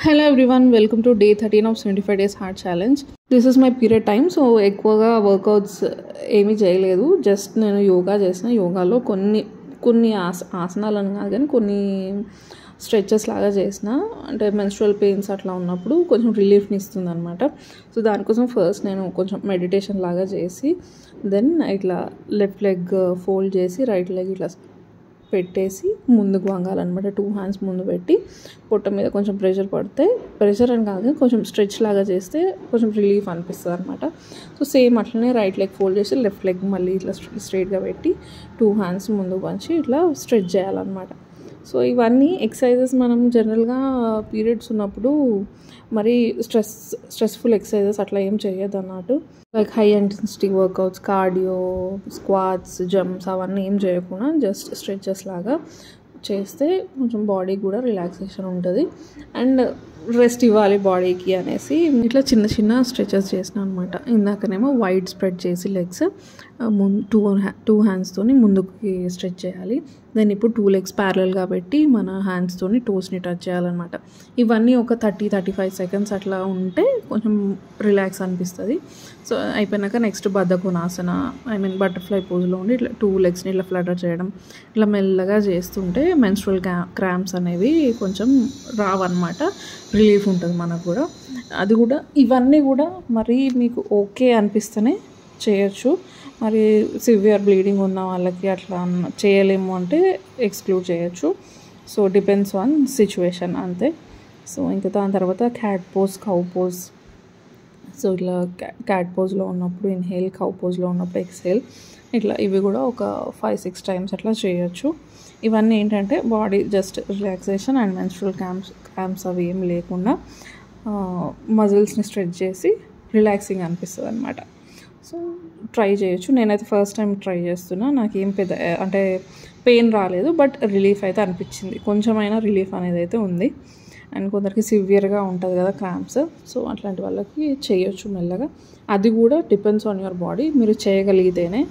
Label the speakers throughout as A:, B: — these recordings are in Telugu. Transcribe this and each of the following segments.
A: Hello everyone, welcome to day 13 of 75 days hard challenge. This is my period time, so ఎక్కువగా వర్కౌట్స్ ఏమీ చేయలేదు. జస్ట్ నేను యోగా చేసిన. యోగాలో కొన్ని ఆసనాలను కాదు కానీ కొన్ని స్ట్రెచెస్ లాగా చేసిన. అంటే మెన్స్ట్రువల్ పెయిన్స్ అట్లా ఉన్నప్పుడు కొంచెం రిలీఫ్ని ఇస్తుంది అనమాట. సో దానికోసం ఫస్ట్ నేను కొంచెం మెడిటేషన్ లాగా చేసి దెన్ ఇట్లా లెఫ్ట్ లెగ్ ఫోల్డ్ చేసి రైట్ లెగ్ ఇట్లా పెట్టేసి ముందుకు వంగాలన్నమాట. 2 హ్యాండ్స్ ముందు పెట్టి పొట్ట మీద కొంచెం ప్రెషర్ అని కాదు కొంచెం స్ట్రెచ్ లాగా చేస్తే కొంచెం రిలీఫ్ అనిపిస్తుంది అనమాట. సో సేమ్ అట్లనే రైట్ లెగ్ ఫోల్డ్ చేసి లెఫ్ట్ లెగ్ మళ్ళీ ఇట్లా స్ట్రైట్గా పెట్టి 2 హ్యాండ్స్ ముందుకు పంచి ఇట్లా స్ట్రెచ్ చేయాలన్నమాట. సో ఇవన్నీ ఎక్సర్సైజెస్ మనం జనరల్గా పీరియడ్స్ ఉన్నప్పుడు మరి స్ట్రెస్ఫుల్ ఎక్సర్సైజెస్ అట్లా ఏం చేయొద్దు అన్నట్టు. Like high intensity workouts, cardio, squats, jumps అవన్నీ ఏం చేయకుండా జస్ట్ స్ట్రెచెస్ లాగా చేస్తే కొంచెం బాడీకి కూడా రిలాక్సేషన్ ఉంటుంది అండ్ రెస్ట్ ఇవ్వాలి బాడీకి అనేసి ఇట్లా చిన్న చిన్న స్ట్రెచెస్ చేసిన అనమాట. ఇందాకనేమో వైడ్ స్ప్రెడ్ చేసి లెగ్స్ టూ హ్యాండ్స్తోని ముందుకి స్ట్రెచ్ చేయాలి. దెన్ ఇప్పుడు 2 లెగ్స్ ప్యారలల్గా పెట్టి మన హ్యాండ్స్తోని టోస్ని టచ్ చేయాలన్నమాట. ఇవన్నీ ఒక 30-35 సెకండ్స్ అట్లా ఉంటే కొంచెం రిలాక్స్ అనిపిస్తుంది. సో అయిపోయినాక నెక్స్ట్ బద్ధకోనాసన బటర్ఫ్లై పోజ్లో ఉండి ఇట్లా 2 లెగ్స్ని ఇట్లా ఫ్లటర్ చేయడం ఇట్లా మెల్లగా చేస్తుంటే మెన్స్ట్రువల్ క్రాంప్స్ అనేవి కొంచెం రావన్నమాట. రిలీఫ్ ఉంటుంది మనకు కూడా. అది కూడా ఇవన్నీ కూడా మరి మీకు ఓకే అనిపిస్తేనే చేయొచ్చు. మరి సివియర్ బ్లీడింగ్ ఉన్న వాళ్ళకి అట్లా చేయలేము అంటే ఎక్స్క్లూడ్ చేయొచ్చు. సో డిపెండ్స్ ఆన్ సిచ్యువేషన్ అంతే. సో ఇంకా దాని తర్వాత cat pose, cow pose. So ఇట్లా క్యాట్ పోజ్లో ఉన్నప్పుడు ఇన్హేల్, కౌ పోజ్లో ఉన్నప్పుడు ఎక్స్హేల్, ఇట్లా ఇవి కూడా ఒక 5-6 టైమ్స్ అట్లా చేయొచ్చు. ఇవన్నీ ఏంటంటే body just relaxation and menstrual cramps అవి ఏం లేకుండా మజిల్స్ని స్ట్రెచ్ చేసి రిలాక్సింగ్ అనిపిస్తుంది అనమాట. సో ట్రై చేయొచ్చు. నేనైతే ఫస్ట్ టైం ట్రై చేస్తున్నా. నాకేం పెద్ద అంటే పెయిన్ రాలేదు, బట్ రిలీఫ్ అయితే అనిపించింది. కొంచెమైనా రిలీఫ్ అనేది అయితే ఉంది. అండ్ కొందరికి సివియర్గా ఉంటుంది కదా క్రాంప్స్, సో అట్లాంటి వాళ్ళకి చేయొచ్చు మెల్లగా. అది కూడా డిపెండ్స్ ఆన్ యువర్ బాడీ. మీరు చేయగలిగితేనే,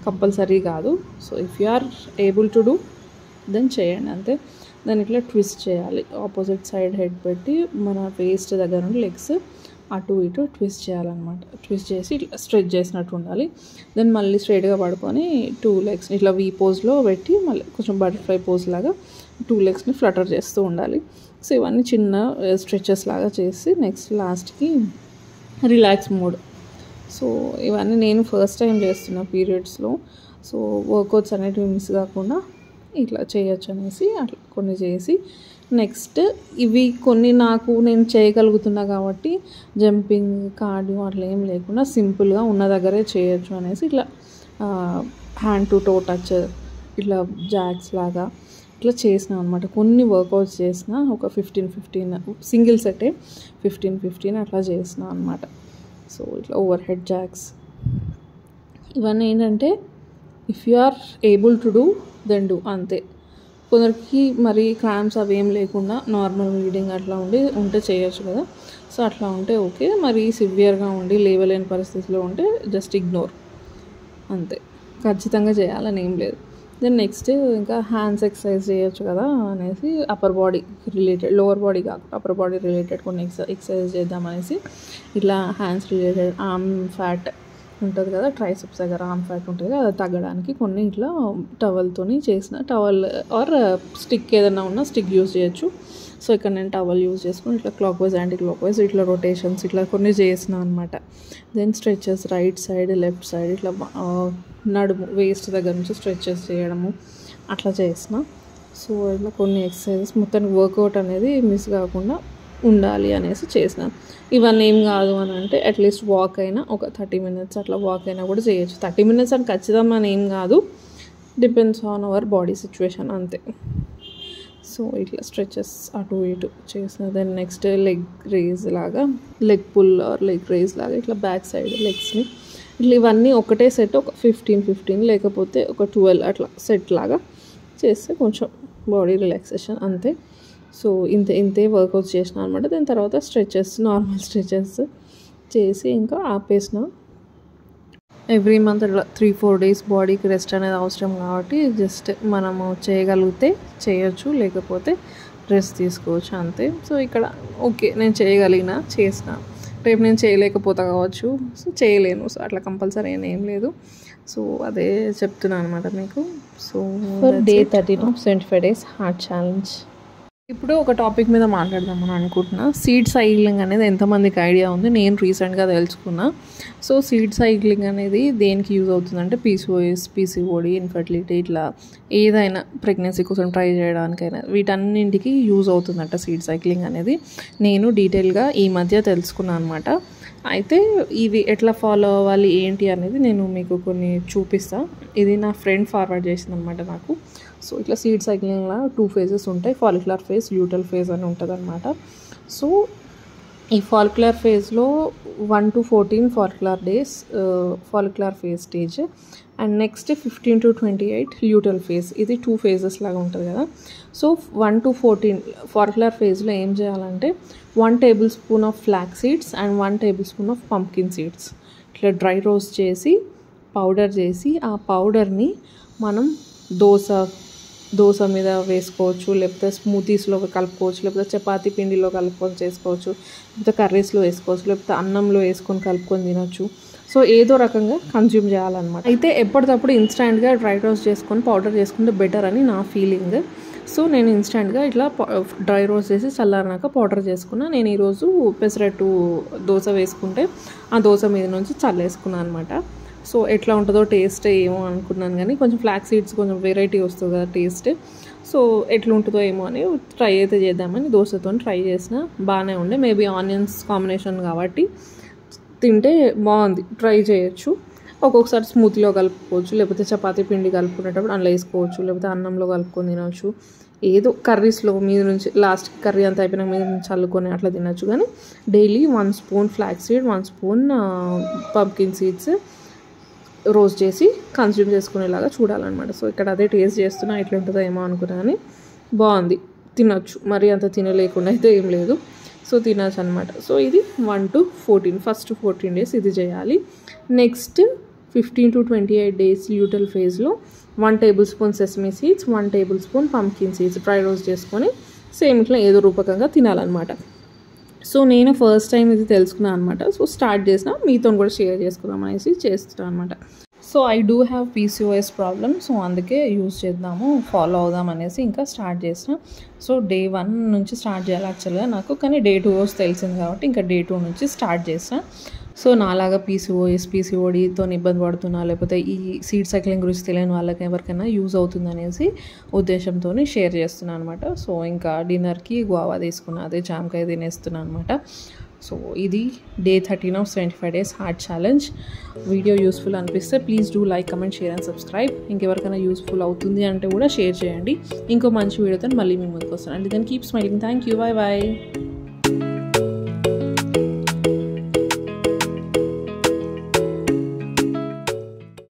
A: కంపల్సరీ కాదు. So if you are able to do then చేయండి అంతే. దాన్ని ఇట్లా ట్విస్ట్ చేయాలి. ఆపోజిట్ సైడ్ హెడ్ పెట్టి మన వేస్ట్ దగ్గర నుండి లెగ్స్ అటు ఇటు ట్విస్ట్ చేయాలన్నమాట. ట్విస్ట్ చేసి ఇట్లా స్ట్రెచ్ చేసినట్టు ఉండాలి. దెన్ మళ్ళీ స్ట్రైట్గా పడుకొని 2 లెగ్స్ని ఇట్లా వీ పోజ్లో పెట్టి మళ్ళీ కొంచెం బటర్ఫ్లై పోజ్ లాగా 2 లెగ్స్ని ఫ్లటర్ చేస్తూ ఉండాలి. సో ఇవన్నీ చిన్న స్ట్రెచెస్ లాగా చేసి నెక్స్ట్ లాస్ట్కి రిలాక్స్ మోడ్. సో ఇవన్నీ నేను ఫస్ట్ టైం చేస్తున్నా పీరియడ్స్లో. సో వర్కౌట్స్ అనేటివి మిస్ కాకుండా ఇట్లా చేయొచ్చు అనేసి అట్లా కొన్ని చేసి నెక్స్ట్ ఇవి కొన్ని నేను చేయగలుగుతున్నా కాబట్టి జంపింగ్, కార్డియో అట్లా ఏం లేకుండా సింపుల్గా ఉన్న దగ్గరే చేయొచ్చు అనేసి ఇట్లా హ్యాండ్ టు టో టచ్, ఇట్లా జాక్స్ లాగా ఇట్లా చేసిన అనమాట. కొన్ని వర్కౌట్స్ చేసిన ఒక 15 సింగిల్ సెటే 15 అట్లా చేసిన అనమాట. సో ఇట్లా ఓవర్ హెడ్ జాక్స్ ఇవన్నీ ఏంటంటే if you are able to do then do అంతే. కొందరికి మరి క్రాంప్స్ అవి ఏం లేకుండా నార్మల్ బ్లీడింగ్ అట్లా ఉంటే చేయొచ్చు కదా. సో అట్లా ఉంటే ఓకే. మరి సివియర్గా ఉండి లేవలేని పరిస్థితిలో ఉంటే జస్ట్ ఇగ్నోర్ అంతే. ఖచ్చితంగా చేయాలని ఏం లేదు. దెన్ నెక్స్ట్ ఇంకా హ్యాండ్స్ ఎక్సర్సైజ్ చేయొచ్చు కదా అనేసి upper body related, lower body కాకుండా అప్పర్ బాడీ రిలేటెడ్ కొన్ని ఎక్సర్సైజ్ చేద్దామనేసి ఇట్లా హ్యాండ్స్ రిలేటెడ్ ఆర్మ్ ఫ్యాట్ ఉంటుంది కదా, ట్రైసెప్స్ దగ్గర ఆర్మ్ ఫ్యాట్ ఉంటుంది కదా, అది తగ్గడానికి కొన్ని ఇట్లా టవల్తోని చేసిన. టవల్ ఆర్ స్టిక్ ఏదైనా ఉన్నా స్టిక్ యూజ్ చేయొచ్చు. సో ఇక్కడ నేను టవల్ యూజ్ చేసుకుని ఇట్లా clockwise, anti clockwise ఇట్లా రొటేషన్స్ ఇట్లా కొన్ని చేసిన అనమాట. Then stretches right side, left side ఇట్లా నడుము వేస్ట్ దగ్గర నుంచి స్ట్రెచెస్ చేయడము అట్లా చేసిన. సో ఇట్లా కొన్ని ఎక్సర్సైజెస్ మొత్తానికి వర్కౌట్ అనేది మిస్ కాకుండా ఉండాలి అనేసి చేసిన. ఇవన్నీ ఏం కాదు అని అంటే అట్లీస్ట్ వాక్ అయినా ఒక 30 minutes అట్లా వాక్ అయినా కూడా చేయొచ్చు. 30 minutes అని ఖచ్చితంగా అని ఏం కాదు, depends on our body situation అంతే. సో ఇట్లా స్ట్రెచెస్ అటు ఇటు చేసిన. దెన్ నెక్స్ట్ లెగ్ రేజ్ లాగా, leg pull or leg raise లాగా ఇట్లా బ్యాక్ సైడ్ లెగ్స్ని ఇట్లా ఇవన్నీ ఒకటే సెట్ ఒక 15 లేకపోతే ఒక 12 అట్లా సెట్ లాగా చేస్తే కొంచెం బాడీ రిలాక్సేషన్ అంతే. సో ఇంతే వర్కౌట్స్ చేసిన అనమాట. దాని తర్వాత స్ట్రెచెస్, నార్మల్ స్ట్రెచెస్ చేసి ఇంకా ఆపేసిన. ఎవ్రీ మంత్ అట్లా 3-4 days బాడీకి రెస్ట్ అనేది అవసరం కాబట్టి జస్ట్ మనము చేయగలిగితే చేయొచ్చు, లేకపోతే రెస్ట్ తీసుకోవచ్చు అంతే. సో ఇక్కడ ఓకే నేను చేయగలిగిన చేసిన, రేపు నేను చేయలేకపోతా కావచ్చు, సో చేయలేను, సో అట్లా కంపల్సరీ ఏం లేదు. సో అదే చెప్తున్నాను అనమాట మీకు. So day 13 of 75 days heart challenge. ఇప్పుడు ఒక టాపిక్ మీద మాట్లాడదామని అనుకుంటున్నా. సీడ్ సైక్లింగ్ అనేది ఎంతమందికి ఐడియా ఉంది? నేను రీసెంట్గా తెలుసుకున్నా. సో సీడ్ సైక్లింగ్ అనేది దేనికి యూజ్ అవుతుందంటే PCOS, PCOD, ఇన్ఫర్టిలిటీ, ఇట్లా ఏదైనా ప్రెగ్నెన్సీ కోసం ట్రై చేయడానికైనా వీటన్నింటికి యూజ్ అవుతుందంట సీడ్ సైక్లింగ్ అనేది. నేను డీటెయిల్గా ఈ మధ్య తెలుసుకున్నాను అనమాట. అయితే ఇవి ఎట్లా ఫాలో అవ్వాలి ఏంటి అనేది నేను మీకు కొన్ని చూపిస్తాను. ఇది నా ఫ్రెండ్ ఫార్వర్డ్ చేసింది అనమాట నాకు. సో ఇట్లా సీడ్ సైక్లింగ్లో 2 phases ఉంటాయి, ఫాలిక్యులర్ ఫేజ్, ల్యూటల్ ఫేజ్ అని ఉంటుంది అనమాట. సో ఈ ఫాలిక్యులర్ ఫేజ్లో 1 to 14 follicular days follicular phase stage, and next 15 to 28 luteal phase. ఇది 2 phases లాగా ఉంటుంది కదా. సో 1 to 14 ఫాలిక్యులర్ ఫేజ్లో ఏం చేయాలంటే 1 tablespoon of flax seeds and 1 tablespoon of pumpkin seeds ఇట్లా డ్రై రోస్ట్ చేసి పౌడర్ చేసి, ఆ పౌడర్ని మనం దోశ మీద వేసుకోవచ్చు, లేకపోతే స్మూతీస్లో కలుపుకోవచ్చు, లేకపోతే చపాతీ పిండిలో కలుపుకొని చేసుకోవచ్చు, లేకపోతే కర్రీస్లో వేసుకోవచ్చు, లేకపోతే అన్నంలో వేసుకొని కలుపుకొని తినొచ్చు. సో ఏదో రకంగా కన్జ్యూమ్ చేయాలన్నమాట. అయితే ఎప్పటికప్పుడు ఇన్స్టెంట్గా డ్రై రోస్ట్ చేసుకొని పౌడర్ చేసుకుంటే బెటర్ అని నా ఫీలింగ్. సో నేను ఇన్స్టెంట్గా ఇట్లా డ్రై రోస్ట్ చేసి చల్లారినాక పౌడర్ చేసుకున్నా. నేను ఈరోజు పెసరట్టు దోశ వేసుకుంటే ఆ దోశ మీద నుంచి చల్లేసుకున్నాను అనమాట. సో ఎట్లా ఉంటుందో టేస్ట్ ఏమో అనుకున్నాను, కానీ కొంచెం ఫ్లాక్స్ సీడ్స్ కొంచెం వెరైటీ వస్తుంది కదా టేస్ట్. సో ఎట్లా ఉంటుందో ఏమో అని ట్రై అయితే చేద్దామని దోశతో ట్రై చేసిన, బాగానే ఉండే. మేబీ ఆనియన్స్ కాంబినేషన్ కాబట్టి తింటే బాగుంది, ట్రై చేయొచ్చు. ఒక్కొక్కసారి స్మూత్లో కలుపుకోవచ్చు, లేకపోతే చపాతీ పిండి కలుపుకునేటప్పుడు అందులో వేసుకోవచ్చు, లేకపోతే అన్నంలో కలుపుకొని తినవచ్చు. ఏదో కర్రీస్లో మీద నుంచి లాస్ట్ కర్రీ అంతా అయిపోయినా మీద నుంచి చల్లుకొని అట్లా తినచ్చు. కానీ daily 1 spoon flax seed, 1 spoon pumpkin seeds roast చేసి కన్జ్యూమ్ చేసుకునేలాగా చూడాలన్నమాట. సో ఇక్కడ అదే టేస్ట్ చేస్తున్నా, ఎట్లా ఉంటుందో ఏమో అనుకున్నా, కానీ బాగుంది, తినొచ్చు. మరి అంత తినలేకుండా అయితే ఏం లేదు, సో తినచ్చు అనమాట. సో ఇది 1 to 14 ఫస్ట్ 14 days ఇది చేయాలి. నెక్స్ట్ 15 to 28 days ల్యూటల్ ఫేజ్లో 1 tablespoon sesame seeds, 1 tablespoon pumpkin seeds dry roast చేసుకొని సేమ్ ఇట్లా ఏదో రూపకంగా తినాలన్నమాట. సో నేను ఫస్ట్ టైం ఇది తెలుసుకున్నాను అనమాట. సో స్టార్ట్ చేసిన, మీతో కూడా షేర్ చేసుకుందాం అనేసి చేస్తున్నాను అనమాట. So I do have PCOS problem, so అందుకే యూజ్ చేద్దాము, ఫాలో అవుదాం అనేసి ఇంకా స్టార్ట్ చేసిన. సో day 1 నుంచి స్టార్ట్ చేయాలి యాక్చువల్గా నాకు, కానీ day 2 రోజు తెలిసింది కాబట్టి ఇంకా day 2 నుంచి స్టార్ట్ చేసిన. సో నాలాగా PCOS, PCODతో ఇబ్బంది పడుతున్నా, లేకపోతే ఈ సీడ్ సైక్లింగ్ గురించి తెలియని వాళ్ళకి ఎవరికైనా యూజ్ అవుతుంది అనేసి ఉద్దేశంతో షేర్ చేస్తున్నాను అనమాట. సో ఇంకా డిన్నర్కి గువావా తీసుకున్నా, అదే జామకాయ తినేస్తున్నాను అనమాట. సో ఇది day 13 of 75 days heart challenge. Video useful అనిపిస్తే please do like, comment, share and subscribe. ఇంకెవరికైనా యూస్ఫుల్ అవుతుంది అంటే కూడా షేర్ చేయండి. ఇంకో మంచి వీడియోతో మళ్ళీ మీ ముందుకు వస్తాను. And then keep smiling. Thank you, bye bye.